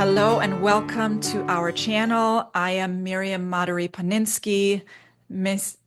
Hello and welcome to our channel. I am Mirjam Madhuri Paninski. Miss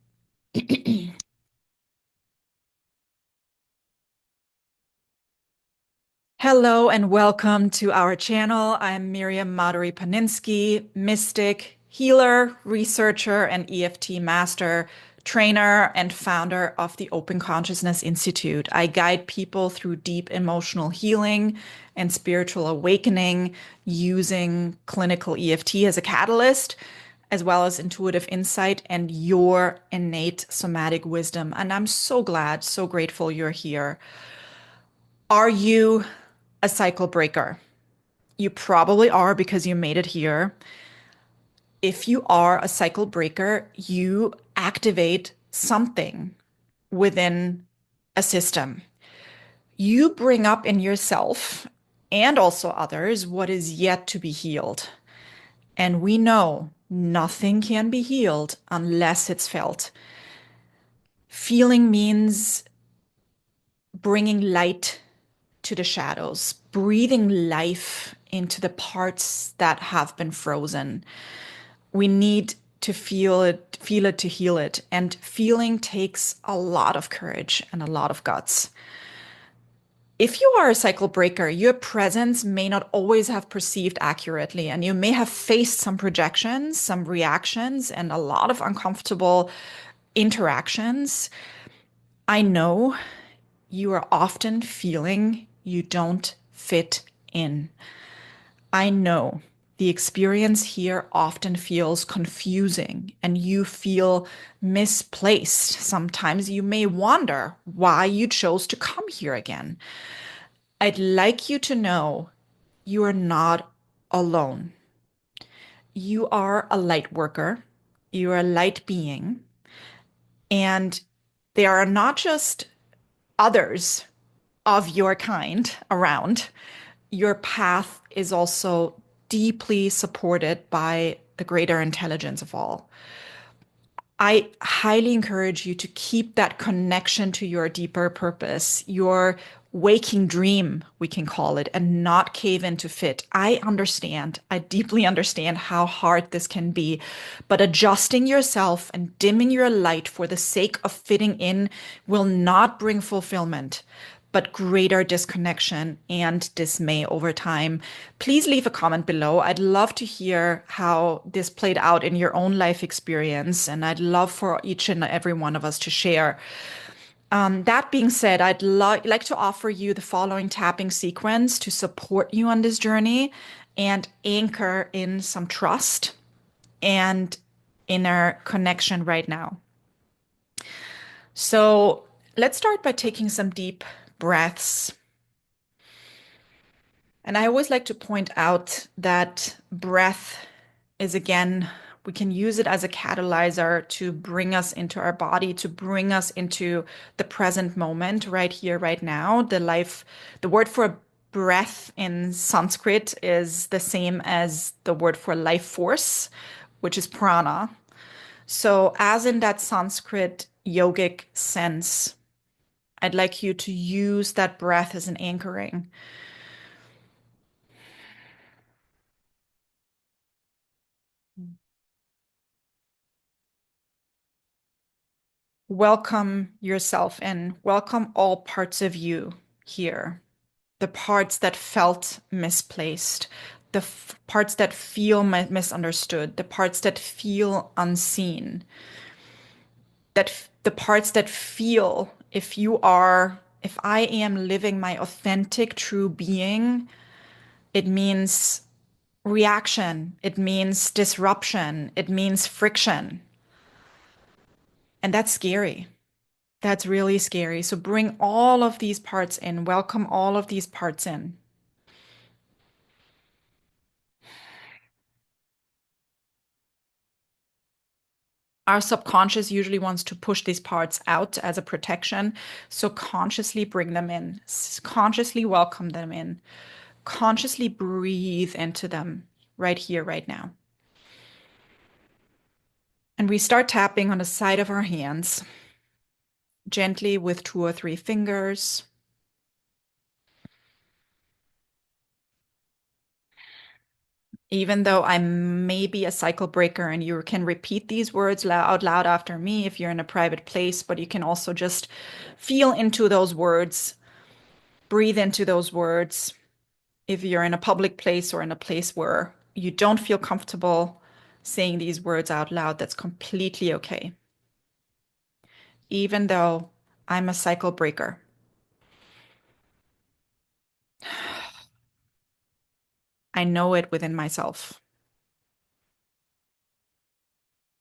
Hello and welcome to our channel. I'm Mirjam Madhuri Paninski, mystic, healer, researcher, and EFT master, trainer, and founder of the Open Consciousness Institute. I guide people through deep emotional healing and spiritual awakening using clinical EFT as a catalyst, as well as intuitive insight and your innate somatic wisdom. And I'm so glad, so grateful you're here. Are you a cycle breaker? You probably are because you made it here. If you are a cycle breaker, you activate something within a system. You bring up in yourself and also others what is yet to be healed. And we know nothing can be healed unless it's felt. Feeling means bringing light to the shadows, breathing life into the parts that have been frozen. We need to feel it to heal it. And feeling takes a lot of courage and a lot of guts. If you are a cycle breaker, your presence may not always have perceived accurately, and you may have faced some projections, some reactions, and a lot of uncomfortable interactions. I know you are often feeling you don't fit in. I know the experience here often feels confusing and you feel misplaced. Sometimes you may wonder why you chose to come here again. I'd like you to know you are not alone. You are a light worker, you are a light being, and there are not just others of your kind around. Your path is also deeply supported by the greater intelligence of all. I highly encourage you to keep that connection to your deeper purpose, your waking dream, we can call it, and not cave into fit. I understand, I deeply understand how hard this can be, but adjusting yourself and dimming your light for the sake of fitting in will not bring fulfillment, but greater disconnection and dismay over time. Please leave a comment below. I'd love to hear how this played out in your own life experience, and I'd love for each and every one of us to share. That being said, I'd like to offer you the following tapping sequence to support you on this journey and anchor in some trust and inner connection right now. So let's start by taking some deep breaths. And I always like to point out that breath is, again, we can use it as a catalyzer to bring us into our body, to bring us into the present moment, right here, right now. The word for breath in Sanskrit is the same as the word for life force, which is prana. So, as in that Sanskrit yogic sense, I'd like you to use that breath as an anchoring. Welcome yourself in. Welcome all parts of you here. The parts that felt misplaced, the parts that feel misunderstood, the parts that feel unseen, the parts that feel if I am living my authentic, true being, it means reaction, it means disruption, it means friction. And that's scary. That's really scary. So bring all of these parts in, welcome all of these parts in. Our subconscious usually wants to push these parts out as a protection. So consciously bring them in, consciously welcome them in, consciously breathe into them right here, right now. And we start tapping on the side of our hands, gently with 2 or 3 fingers. Even though I'm maybe a cycle breaker and you can repeat these words out loud after me if you're in a private place, but you can also just feel into those words, breathe into those words. If you're in a public place or in a place where you don't feel comfortable saying these words out loud, that's completely okay. Even though I'm a cycle breaker, I know it within myself.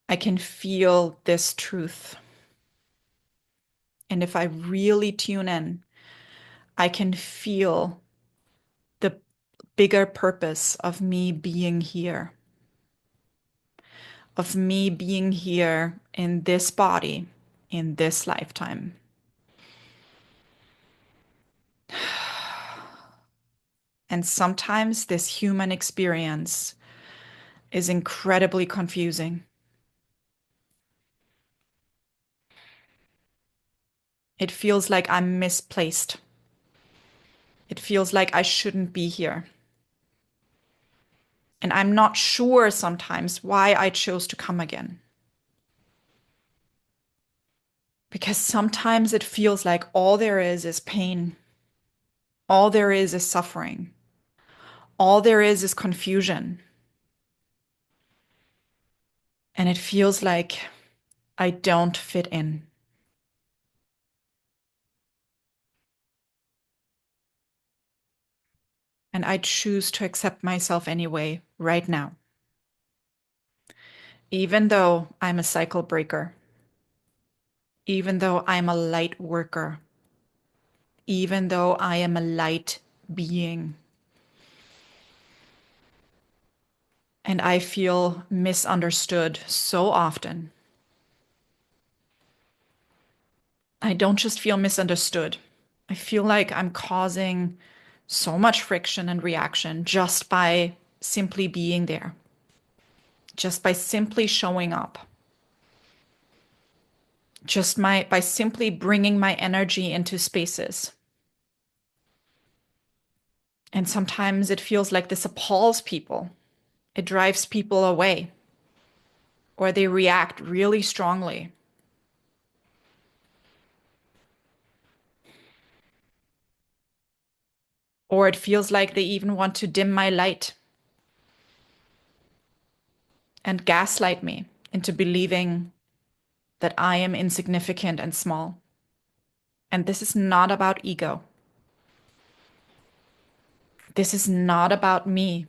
I can feel this truth. And if I really tune in, I can feel the bigger purpose of me being here, of me being here in this body, in this lifetime. And sometimes this human experience is incredibly confusing. It feels like I'm misplaced. It feels like I shouldn't be here. And I'm not sure sometimes why I chose to come again. Because sometimes it feels like all there is pain. All there is suffering. All there is confusion. And it feels like I don't fit in. And I choose to accept myself anyway, right now. Even though I'm a cycle breaker, even though I'm a light worker, even though I am a light being. And I feel misunderstood so often. I don't just feel misunderstood. I feel like I'm causing so much friction and reaction just by simply being there, just by simply showing up, just by simply bringing my energy into spaces. And sometimes it feels like this appalls people. It drives people away, or they react really strongly. Or it feels like they even want to dim my light and gaslight me into believing that I am insignificant and small. And this is not about ego. This is not about me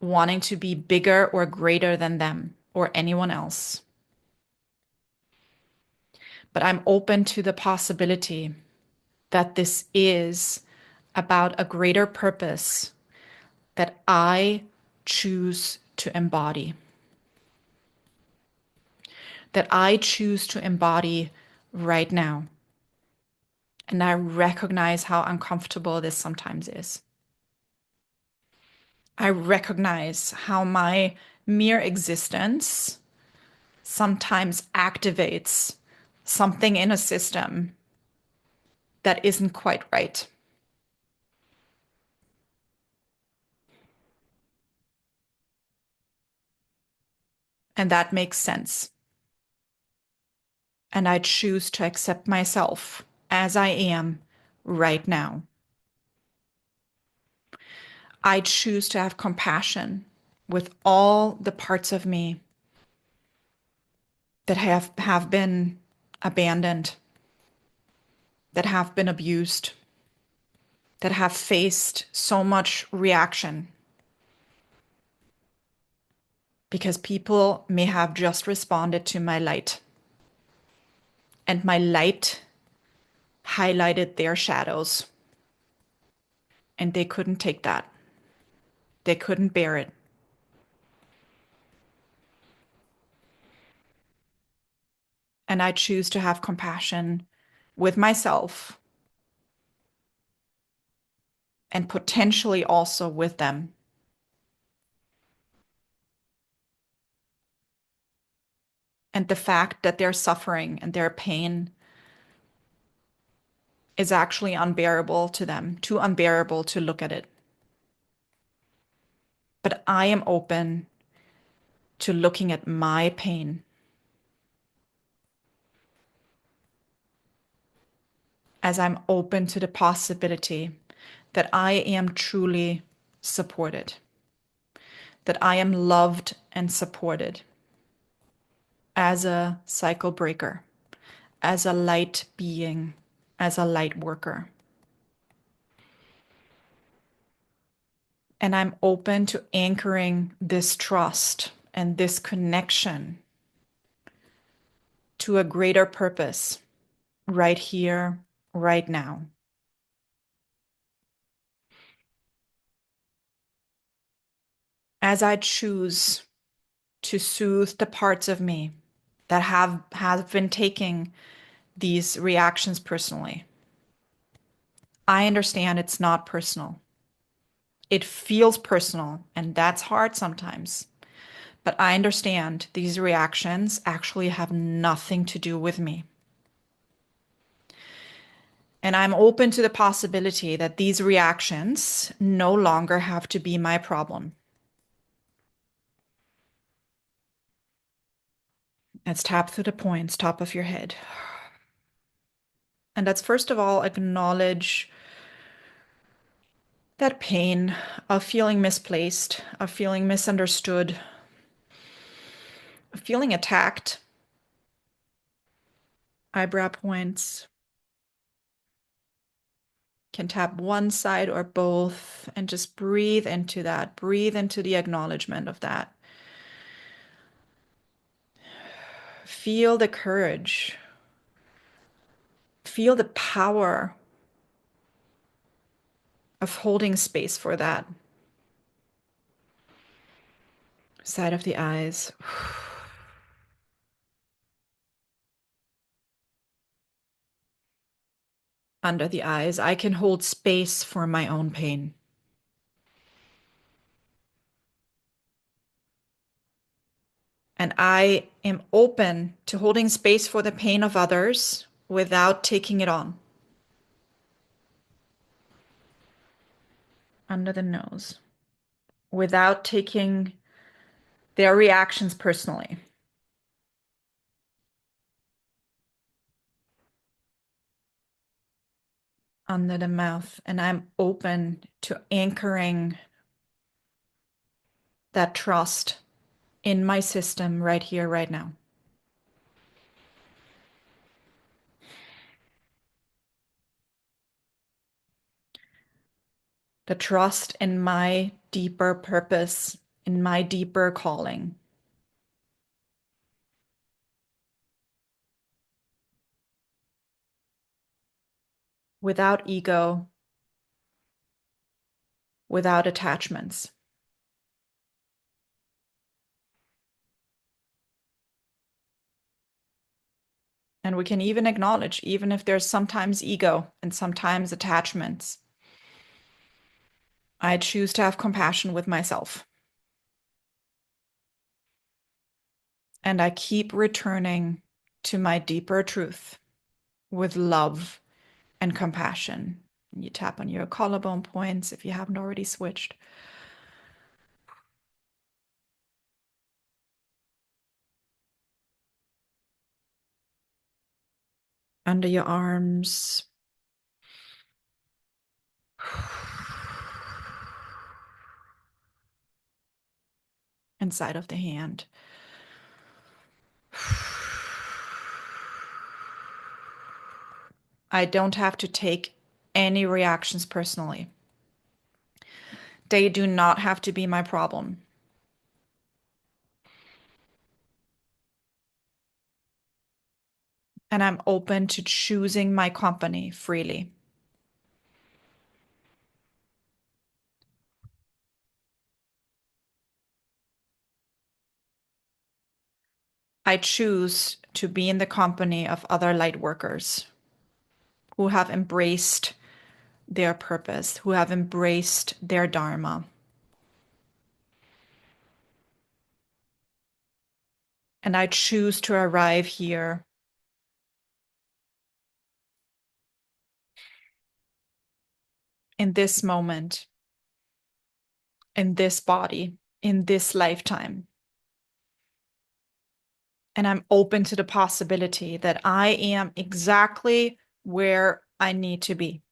wanting to be bigger or greater than them or anyone else. But I'm open to the possibility that this is about a greater purpose that I choose to embody, that I choose to embody right now. And I recognize how uncomfortable this sometimes is. I recognize how my mere existence sometimes activates something in a system that isn't quite right. And that makes sense. And I choose to accept myself as I am right now. I choose to have compassion with all the parts of me that have been abandoned, that have been abused, that have faced so much reaction because people may have just responded to my light. And my light highlighted their shadows. And they couldn't take that. They couldn't bear it. And I choose to have compassion with myself and potentially also with them. And the fact that their suffering and their pain is actually unbearable to them, too unbearable to look at it. but I am open to looking at my pain as I'm open to the possibility that I am truly supported, that I am loved and supported as a cycle breaker, as a light being, as a light worker. And I'm open to anchoring this trust and this connection to a greater purpose right here, right now. As I choose to soothe the parts of me that have been taking these reactions personally. I understand it's not personal. It feels personal, and that's hard sometimes. But I understand these reactions actually have nothing to do with me. And I'm open to the possibility that these reactions no longer have to be my problem. Let's tap through the points, top of your head. And let's first of all acknowledge that pain of feeling misplaced, of feeling misunderstood, of feeling attacked. Eyebrow points. Can tap one side or both and just breathe into that. Breathe into the acknowledgement of that. Feel the courage. Feel the power of holding space for that. Side of the eyes. Under the eyes. I can hold space for my own pain. And I am open to holding space for the pain of others without taking it on. Under the nose. Without taking their reactions personally. Under the mouth. And I'm open to anchoring that trust in my system right here, right now. The trust in my deeper purpose, in my deeper calling. Without ego, without attachments. And we can even acknowledge, even if there's sometimes ego and sometimes attachments, I choose to have compassion with myself. And I keep returning to my deeper truth with love and compassion. You tap on your collarbone points if you haven't already switched. Under your arms. Inside of the hand. I don't have to take any reactions personally. They do not have to be my problem. And I'm open to choosing my company freely. I choose to be in the company of other light workers who have embraced their purpose, who have embraced their dharma. And I choose to arrive here in this moment in this body, in this lifetime. And I'm open to the possibility that I am exactly where I need to be.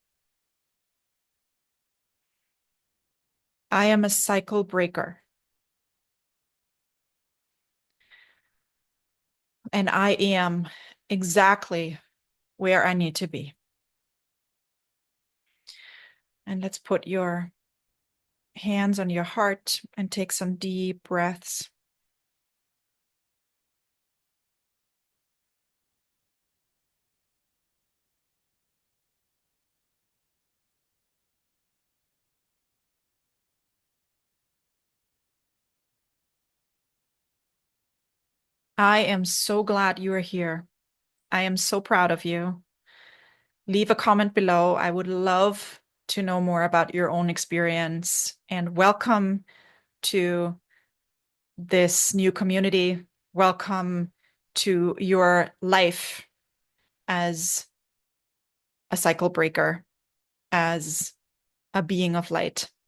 I am a cycle breaker. And I am exactly where I need to be. And let's put your hands on your heart and take some deep breaths. I am so glad you are here. I am so proud of you. Leave a comment below. I would love to know more about your own experience, and welcome to this new community. Welcome to your life as a cycle breaker, as a being of light.